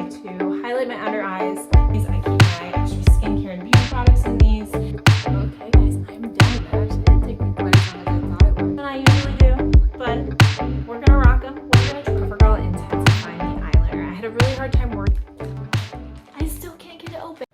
way to highlight my under eyes. I keep my extra skincare and beauty products in these. Okay guys, I'm done. That actually didn't take me quite as long as I thought it would. And I usually do, but we're gonna rock them. We're gonna try. I forgot to intensify the eyeliner. I had a really hard time working. I still can't get it open.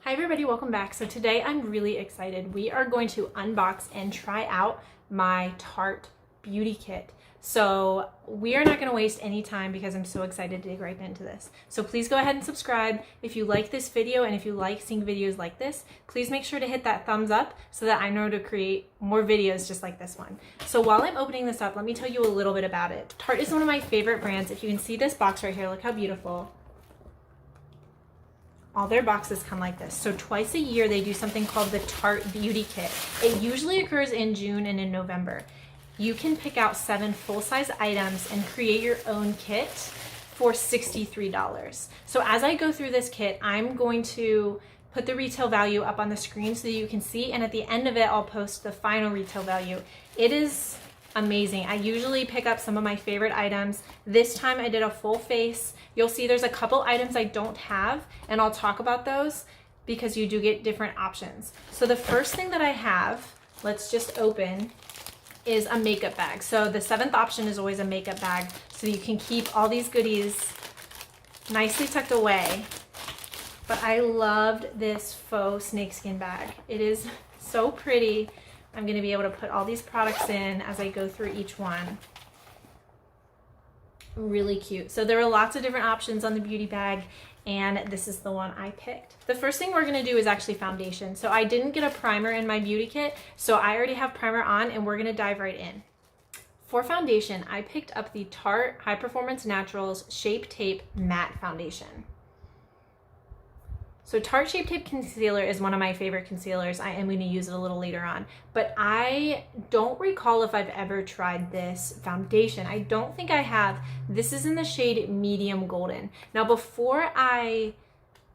Hi everybody, welcome back. So today I'm really excited. We are going to unbox and try out my Tarte Beauty Kit. So we are not going to waste any time because I'm so excited to dig right into this. So please go ahead and subscribe if you like this video, and if you like seeing videos like this, please make sure to hit that thumbs up so that I know to create more videos just like this one. So while I'm opening this up, let me tell you a little bit about it. Tarte is one of my favorite brands. If you can see this box right here, look how beautiful. All their boxes come like this. So twice a year they do something called the Tarte Beauty Kit. It usually occurs in June and in November. You can pick out 7 full-size items and create your own kit for $63. So as I go through this kit, I'm going to put the retail value up on the screen so that you can see, and at the end of it, I'll post the final retail value. It is amazing. I usually pick up some of my favorite items. This time I did a full face. You'll see there's a couple items I don't have, and I'll talk about those because you do get different options. So the first thing that I have, let's just open, is a makeup bag. So the 7th option is always a makeup bag, so you can keep all these goodies nicely tucked away. But I loved this faux snakeskin bag. It is so pretty. I'm going to be able to put all these products in as I go through each one. Really cute. So there are lots of different options on the beauty bag, and this is the one I picked. The first thing we're gonna do is actually foundation. So I didn't get a primer in my beauty kit, so I already have primer on, and we're gonna dive right in. For foundation, I picked up the Tarte High Performance Naturals Shape Tape Matte Foundation. So Tarte Shape Tape Concealer is one of my favorite concealers. I am going to use it a little later on, but I don't recall if I've ever tried this foundation. I don't think I have. This is in the shade Medium Golden. Now, before I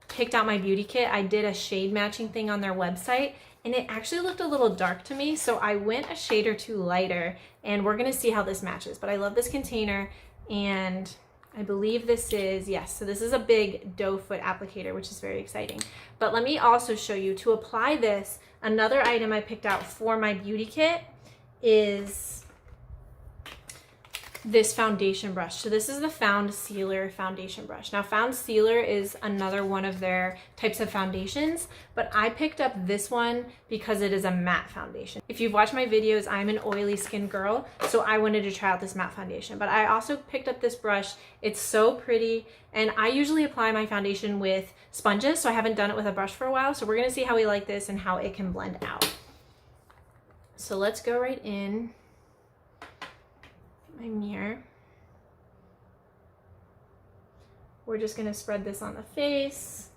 picked out my beauty kit, I did a shade matching thing on their website, and it actually looked a little dark to me, so I went a shade or two lighter, and we're going to see how this matches. But I love this container, and I believe this is, yes, so this is a big doe foot applicator, which is very exciting. But let me also show you, to apply this, another item I picked out for my beauty kit is this foundation brush. So this is the Foundcealer foundation brush. Now Foundcealer is another one of their types of foundations, but I picked up this one because it is a matte foundation. If you've watched my videos, I'm an oily skin girl, so I wanted to try out this matte foundation. But I also picked up this brush. It's so pretty, and I usually apply my foundation with sponges, so I haven't done it with a brush for a while. So we're gonna see how we like this and how it can blend out. So let's go right in. My mirror. We're just going to spread this on the face.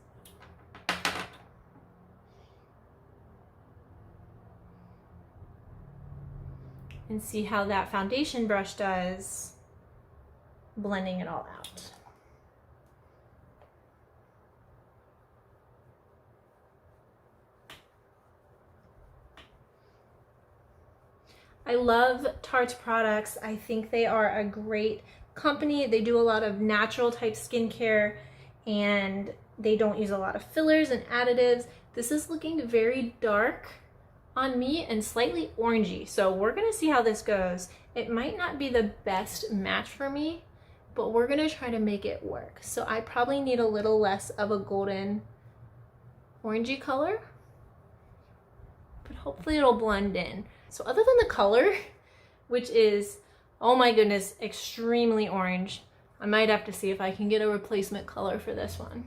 And see how that foundation brush does, blending it all out. I love Tarte's products. I think they are a great company. They do a lot of natural type skincare, and they don't use a lot of fillers and additives. This is looking very dark on me and slightly orangey. So we're gonna see how this goes. It might not be the best match for me, but we're gonna try to make it work. So I probably need a little less of a golden orangey color, but hopefully it'll blend in. So other than the color, which is, oh my goodness, extremely orange, I might have to see if I can get a replacement color for this one.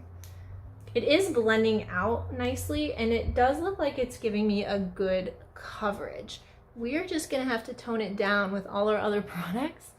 It is blending out nicely, and it does look like it's giving me a good coverage. We're just gonna have to tone it down with all our other products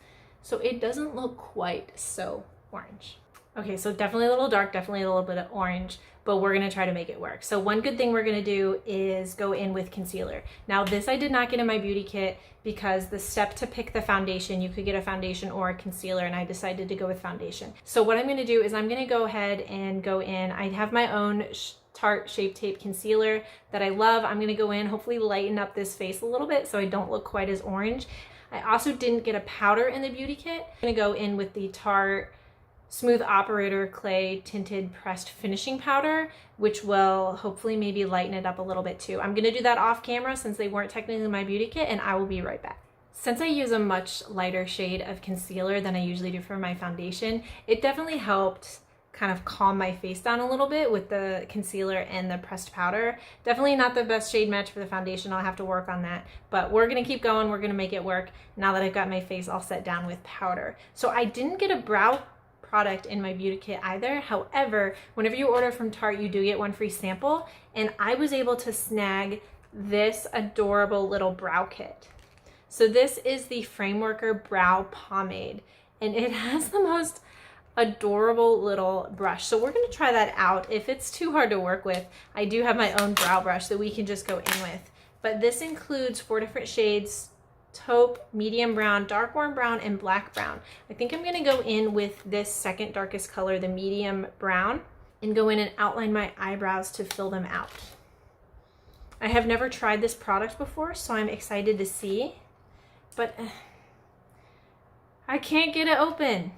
so it doesn't look quite so orange. Okay, so definitely a little dark, definitely a little bit of orange, but we're gonna try to make it work. So one good thing we're gonna do is go in with concealer. Now this I did not get in my beauty kit because the step to pick the foundation, you could get a foundation or a concealer, and I decided to go with foundation. So what I'm gonna do is I'm gonna go ahead and go in. I have my own Tarte Shape Tape Concealer that I love. I'm gonna go in, hopefully lighten up this face a little bit so I don't look quite as orange. I also didn't get a powder in the beauty kit. I'm gonna go in with the Tarte Smooth Operator Clay Tinted Pressed Finishing Powder, which will hopefully maybe lighten it up a little bit too. I'm gonna do that off camera since they weren't technically my beauty kit, and I will be right back. Since I use a much lighter shade of concealer than I usually do for my foundation, it definitely helped kind of calm my face down a little bit with the concealer and the pressed powder. Definitely not the best shade match for the foundation. I'll have to work on that, but we're gonna keep going. We're gonna make it work now that I've got my face all set down with powder. So I didn't get a brow product in my beauty kit either. However, whenever you order from Tarte, you do get one free sample, and I was able to snag this adorable little brow kit. So this is the Frameworker Brow Pomade, and it has the most adorable little brush. So we're going to try that out. If it's too hard to work with, I do have my own brow brush that we can just go in with. But this includes 4 different shades: taupe, medium brown, dark warm brown, and black brown. I think I'm going to go in with this second darkest color, the medium brown, and go in and outline my eyebrows to fill them out. I have never tried this product before, so I'm excited to see, but I can't get it open.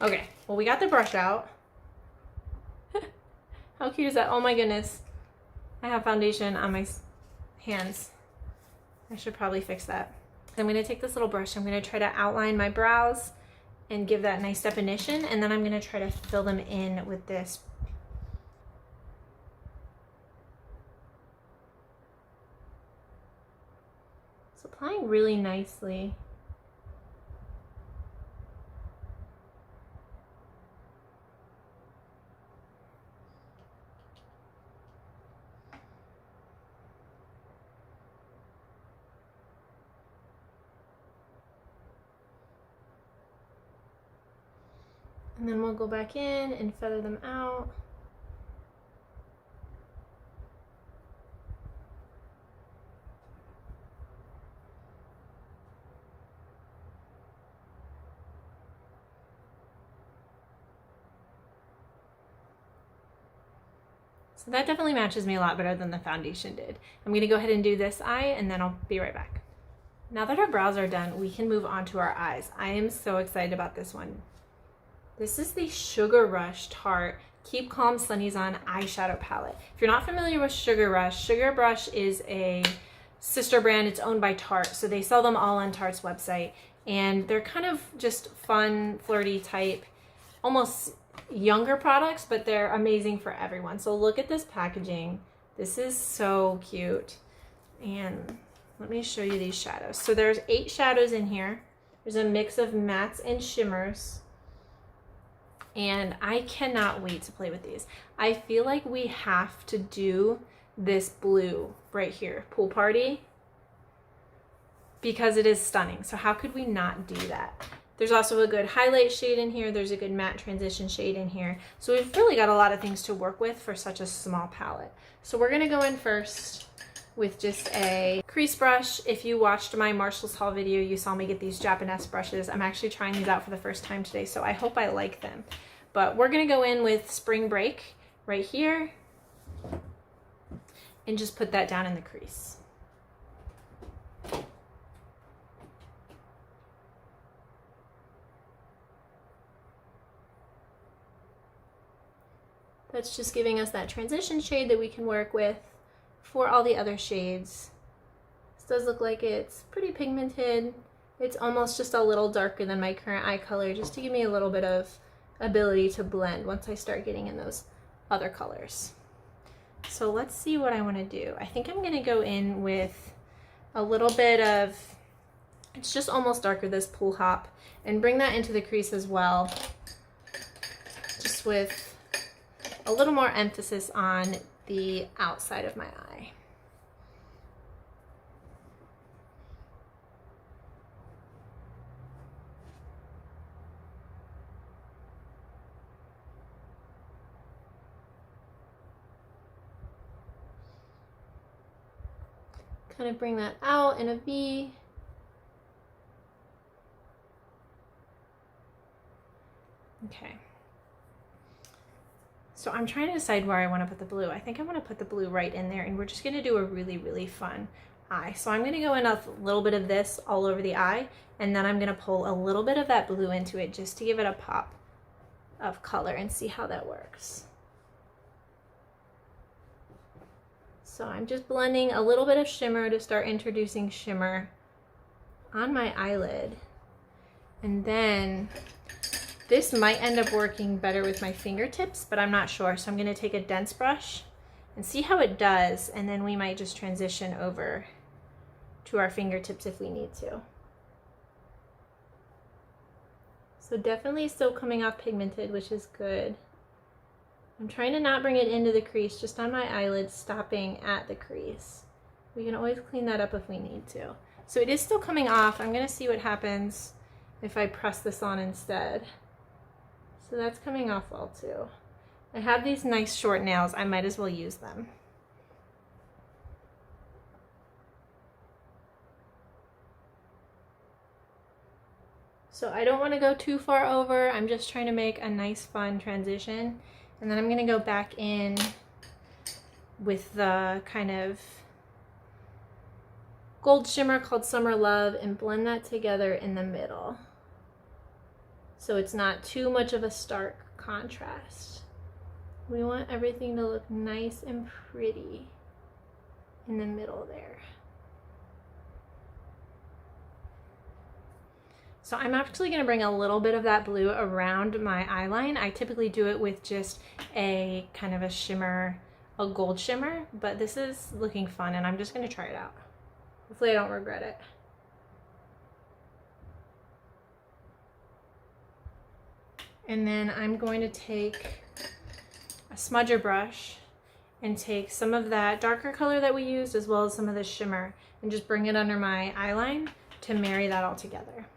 Okay, well, we got the brush out. How cute is that? Oh my goodness. I have foundation on my hands. I should probably fix that. I'm going to take this little brush. I'm going to try to outline my brows and give that nice definition, and then I'm going to try to fill them in with this. It's applying really nicely. And then we'll go back in and feather them out. So that definitely matches me a lot better than the foundation did. I'm gonna go ahead and do this eye, and then I'll be right back. Now that our brows are done, we can move on to our eyes. I am so excited about this one. This is the Sugar Rush Tarte Keep Calm Sunnies On eyeshadow palette. If you're not familiar with Sugar Rush is a sister brand. It's owned by Tarte, so they sell them all on Tarte's website, and they're kind of just fun, flirty type, almost younger products, but they're amazing for everyone. So look at this packaging. This is so cute. And let me show you these shadows. So there's 8 shadows in here. There's a mix of mattes and shimmers. And I cannot wait to play with these. I feel like we have to do this blue right here, Pool Party, because it is stunning. So how could we not do that? There's also a good highlight shade in here. There's a good matte transition shade in here. So we've really got a lot of things to work with for such a small palette. So we're gonna go in first with just a crease brush. If you watched my Marshall's haul video, you saw me get these Japanese brushes. I'm actually trying these out for the first time today, so I hope I like them. But we're gonna go in with Spring Break right here and just put that down in the crease. That's just giving us that transition shade that we can work with for all the other shades. This does look like it's pretty pigmented. It's almost just a little darker than my current eye color, just to give me a little bit of ability to blend once I start getting in those other colors. So let's see what I want to do. I think I'm going to go in with a little bit of, it's just almost darker, this Pool Hop, and bring that into the crease as well, just with a little more emphasis on the outside of my eye. Kind of bring that out in a V. Okay. So I'm trying to decide where I want to put the blue. I think I want to put the blue right in there, and we're just going to do a really, really fun eye. So I'm gonna go in a little bit of this all over the eye, and then I'm gonna pull a little bit of that blue into it just to give it a pop of color and see how that works. So I'm just blending a little bit of shimmer to start introducing shimmer on my eyelid. And then this might end up working better with my fingertips, but I'm not sure. So I'm gonna take a dense brush and see how it does, and then we might just transition over to our fingertips if we need to. So definitely still coming off pigmented, which is good. I'm trying to not bring it into the crease, just on my eyelids, stopping at the crease. We can always clean that up if we need to. So it is still coming off. I'm gonna see what happens if I press this on instead. So that's coming off well too. I have these nice short nails, I might as well use them. So I don't want to go too far over. I'm just trying to make a nice fun transition. And then I'm going to go back in with the kind of gold shimmer called Summer Love and blend that together in the middle. So it's not too much of a stark contrast. We want everything to look nice and pretty in the middle there. So I'm actually going to bring a little bit of that blue around my eyeline. I typically do it with just a kind of a shimmer, a gold shimmer, but this is looking fun and I'm just going to try it out. Hopefully I don't regret it. And then I'm going to take a smudger brush and take some of that darker color that we used as well as some of the shimmer and just bring it under my eyeline to marry that all together.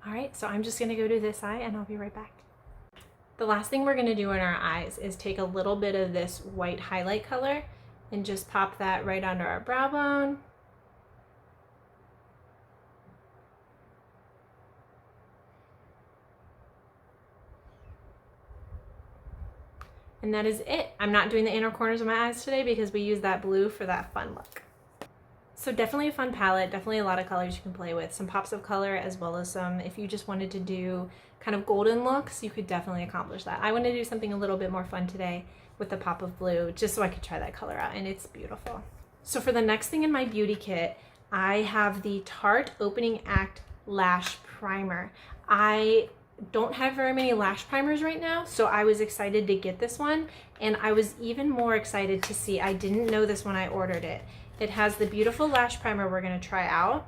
All right, so I'm just gonna go do this eye and I'll be right back. The last thing we're gonna do in our eyes is take a little bit of this white highlight color and just pop that right under our brow bone. And that is it. I'm not doing the inner corners of my eyes today because we use that blue for that fun look. So definitely a fun palette, definitely a lot of colors you can play with, some pops of color as well as some, if you just wanted to do kind of golden looks, you could definitely accomplish that. I want to do something a little bit more fun today with a pop of blue, just so I could try that color out, and it's beautiful. So for the next thing in my beauty kit, I have the Tarte Opening Act Lash Primer. I don't have very many lash primers right now, so I was excited to get this one, and I was even more excited to see, I didn't know this when I ordered it. It has the beautiful lash primer we're gonna try out,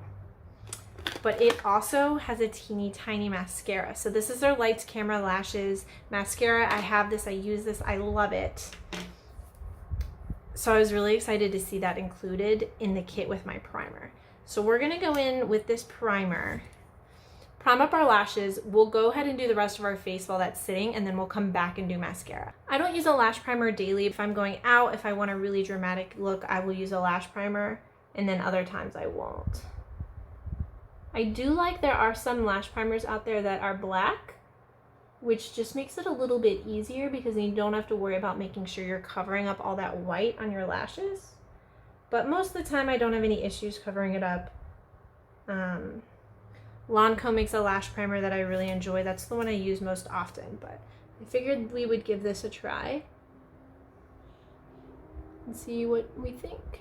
but it also has a teeny tiny mascara. So this is their Lights Camera Lashes mascara. I have this, I use this, I love it. So I was really excited to see that included in the kit with my primer. So we're gonna go in with this primer, prime up our lashes. We'll go ahead and do the rest of our face while that's sitting, and then we'll come back and do mascara. I don't use a lash primer daily. If I'm going out, if I want a really dramatic look, I will use a lash primer, and then other times I won't. I do like there are some lash primers out there that are black, which just makes it a little bit easier because you don't have to worry about making sure you're covering up all that white on your lashes. But most of the time I don't have any issues covering it up. Lancome makes a lash primer that I really enjoy. That's the one I use most often, but I figured we would give this a try and see what we think.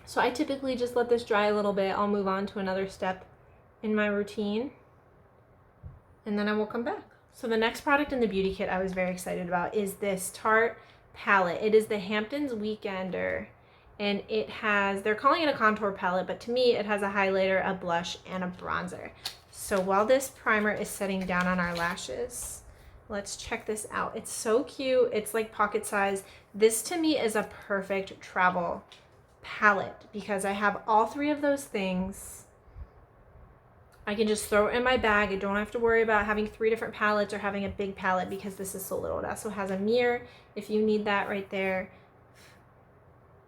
So I typically just let this dry a little bit. I'll move on to another step in my routine, and then I will come back. So the next product in the beauty kit I was very excited about is this Tarte palette. It is the Hamptons Weekender. And it has, they're calling it a contour palette, but to me it has a highlighter, a blush, and a bronzer. So while this primer is setting down on our lashes, let's check this out. It's so cute. It's like pocket size. This to me is a perfect travel palette because I have all three of those things. I can just throw it in my bag. I don't have to worry about having 3 different palettes or having a big palette because this is so little. It also has a mirror if you need that right there,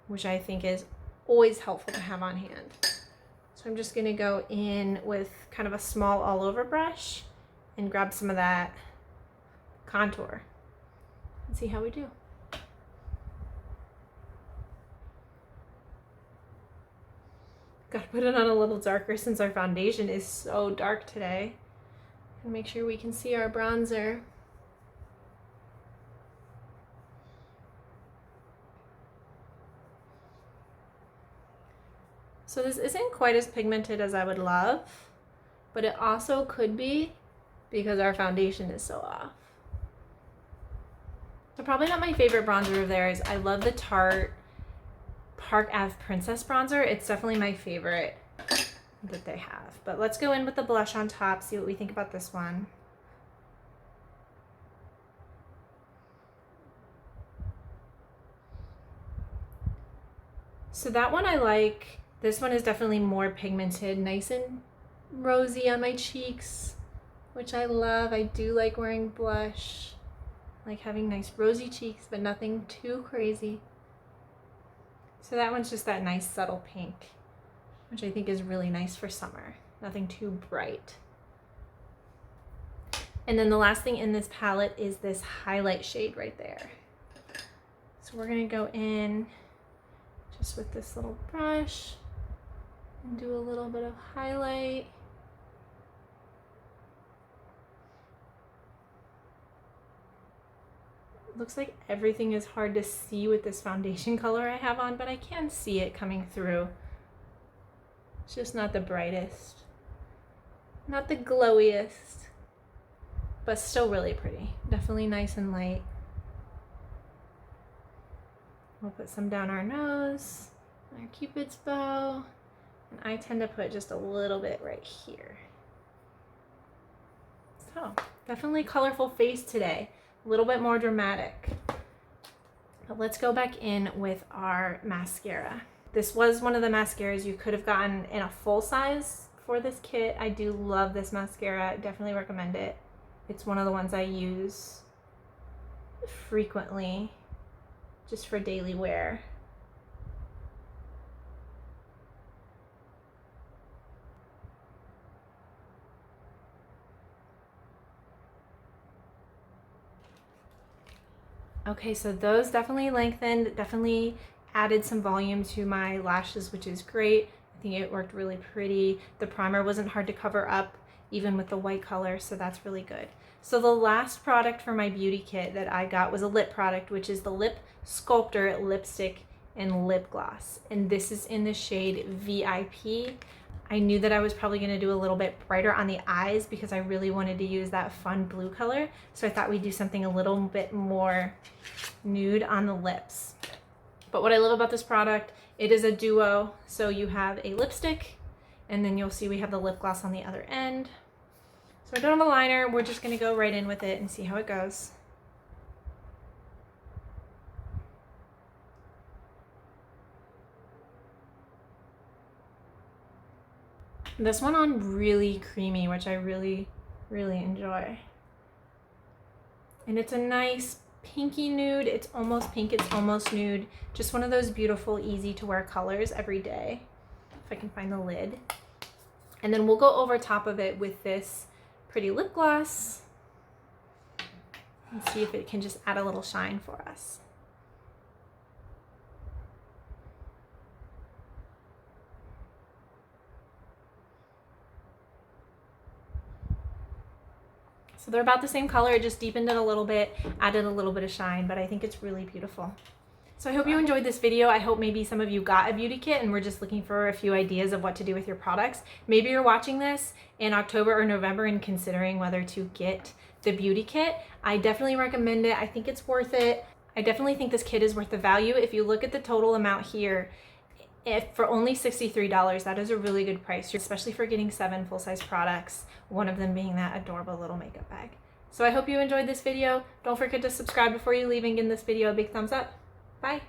which I think is always helpful to have on hand. So I'm just gonna go in with kind of a small all over brush and grab some of that contour and see how we do. Gotta put it on a little darker since our foundation is so dark today. And make sure we can see our bronzer. So this isn't quite as pigmented as I would love, but it also could be because our foundation is so off. So probably not my favorite bronzer of theirs. I love the Tarte Park Ave Princess bronzer. It's definitely my favorite that they have. But let's go in with the blush on top, see what we think about this one. So that one I like. This one is definitely more pigmented, nice and rosy on my cheeks, which I love. I do like wearing blush. I like having nice rosy cheeks, but nothing too crazy. So that one's just that nice subtle pink, which I think is really nice for summer. Nothing too bright. And then the last thing in this palette is this highlight shade right there. So we're gonna go in just with this little brush and do a little bit of highlight. Looks like everything is hard to see with this foundation color I have on, but I can see it coming through. It's just not the brightest, not the glowiest, but still really pretty. Definitely nice and light. We'll put some down our nose, our Cupid's bow, and I tend to put just a little bit right here. So definitely colorful face today. A little bit more dramatic. But let's go back in with our mascara. This was one of the mascaras you could have gotten in a full size for this kit. I do love this mascara. Definitely recommend it. It's one of the ones I use frequently just for daily wear. Okay, so those definitely lengthened, definitely added some volume to my lashes, which is great. I think it worked really pretty. The primer wasn't hard to cover up, even with the white color, so that's really good. So the last product for my beauty kit that I got was a lip product, which is the Lip Sculptor lipstick and lip gloss. And this is in the shade VIP. I knew that I was probably gonna do a little bit brighter on the eyes because I really wanted to use that fun blue color. So I thought we'd do something a little bit more nude on the lips. But what I love about this product, it is a duo. So you have a lipstick and then you'll see we have the lip gloss on the other end. So I don't have a liner, we're just gonna go right in with it and see how it goes. This one on really creamy, which I really enjoy. And it's a nice pinky nude. It's almost pink, it's almost nude. Just one of those beautiful, easy to wear colors every day. If I can find the lid. And then we'll go over top of it with this pretty lip gloss and see if it can just add a little shine for us. So they're about the same color, it just deepened it a little bit, added a little bit of shine, but I think it's really beautiful. So I hope you enjoyed this video. I hope maybe some of you got a beauty kit and we're just looking for a few ideas of what to do with your products. Maybe you're watching this in October or November and considering whether to get the beauty kit. I definitely recommend it. I think it's worth it. I definitely think this kit is worth the value. If you look at the total amount here, for only $63, that is a really good price, especially for getting 7 full-size products, one of them being that adorable little makeup bag. So I hope you enjoyed this video. Don't forget to subscribe before you leave and give this video a big thumbs up. Bye.